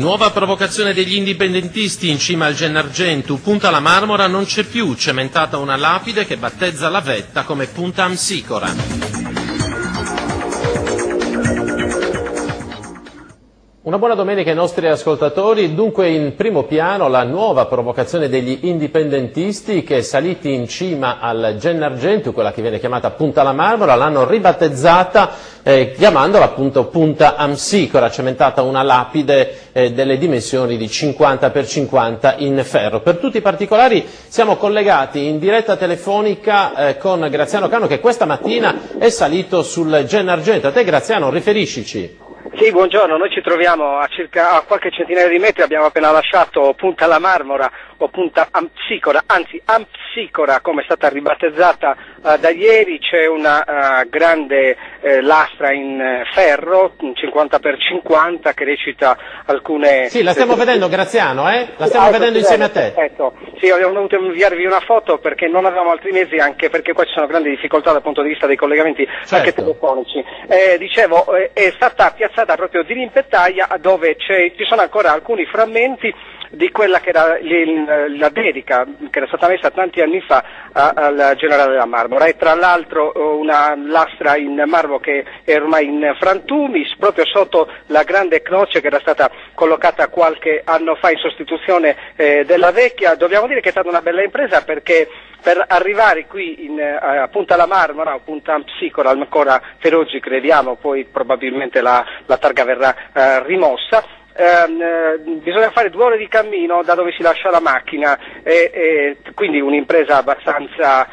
Nuova provocazione degli indipendentisti in cima al Gennargentu. Punta la Marmora non c'è più, cementata una lapide che battezza la vetta come Punta Amsicora. Una buona domenica ai nostri ascoltatori. Dunque in primo piano la nuova provocazione degli indipendentisti che saliti in cima al Gennargentu, quella che viene chiamata Punta la Marmora, l'hanno ribattezzata chiamandola appunto Punta Amsicora, cementata una lapide delle dimensioni di 50 x 50 in ferro. Per tutti i particolari siamo collegati in diretta telefonica con Graziano Cano, che questa mattina è salito sul Gennargentu. A te Graziano, riferiscici. Sì, buongiorno, noi ci troviamo a qualche centinaio di metri, abbiamo appena lasciato Punta la Marmora o Punta Amsicora, anzi Amsicora come è stata ribattezzata da ieri. C'è una grande lastra in ferro, 50 x 50, che recita alcune... Sì, la stiamo vedendo Graziano, la stiamo vedendo insieme a te. Perfetto. Sì, abbiamo dovuto inviarvi una foto perché non avevamo altri mezzi, anche perché qua ci sono grandi difficoltà dal punto di vista dei collegamenti anche telefonici. Dicevo, è stata piazzata proprio di rimpettaia, dove ci sono ancora alcuni frammenti di quella che era la dedica che era stata messa tanti anni fa al generale della Marmora, e tra l'altro una lastra in marmo che è ormai in frantumi, proprio sotto la grande croce che era stata collocata qualche anno fa in sostituzione della vecchia. Dobbiamo dire che è stata una bella impresa, perché per arrivare qui a Punta la Marmora o Punta Amsicora, ancora per oggi crediamo, poi probabilmente la targa verrà rimossa, bisogna fare 2 ore di cammino da dove si lascia la macchina, e quindi un'impresa abbastanza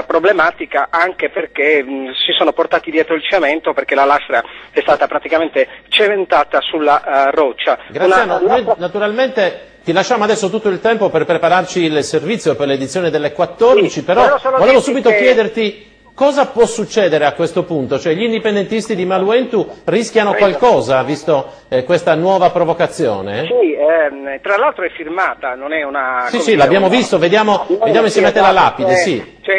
problematica, anche perché si sono portati dietro il cemento, perché la lastra è stata praticamente cementata sulla roccia. Graziano, noi naturalmente ti lasciamo adesso tutto il tempo per prepararci il servizio per l'edizione delle 14, sì, però volevo subito chiederti cosa può succedere a questo punto. Cioè, gli indipendentisti di Maluentu rischiano qualcosa, visto questa nuova provocazione? Sì, tra l'altro è firmata, non è una... Sì, l'abbiamo visto, vediamo insieme a te la lapide, sì. C'è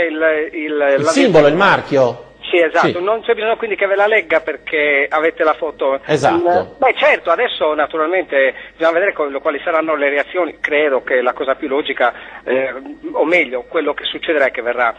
il simbolo, il marchio. Sì, esatto, sì. Non c'è bisogno quindi che ve la legga, perché avete la foto. Esatto. Beh, certo, adesso naturalmente bisogna vedere quali saranno le reazioni. Credo che la cosa più logica, o meglio, quello che succederà è che verrà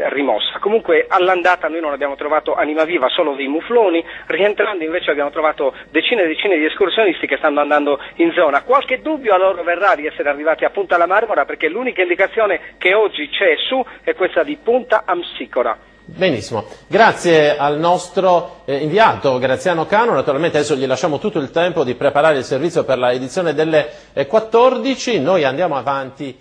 rimossa. Comunque all'andata noi non abbiamo trovato anima viva, solo dei mufloni. Rientrando invece abbiamo trovato decine e decine di escursionisti che stanno andando in zona. Qualche dubbio a loro verrà di essere arrivati a Punta la Marmora, perché l'unica indicazione che oggi c'è su è questa di Punta Amsicora. Benissimo, grazie al nostro inviato Graziano Cano. Naturalmente adesso gli lasciamo tutto il tempo di preparare il servizio per la edizione delle 14, noi andiamo avanti.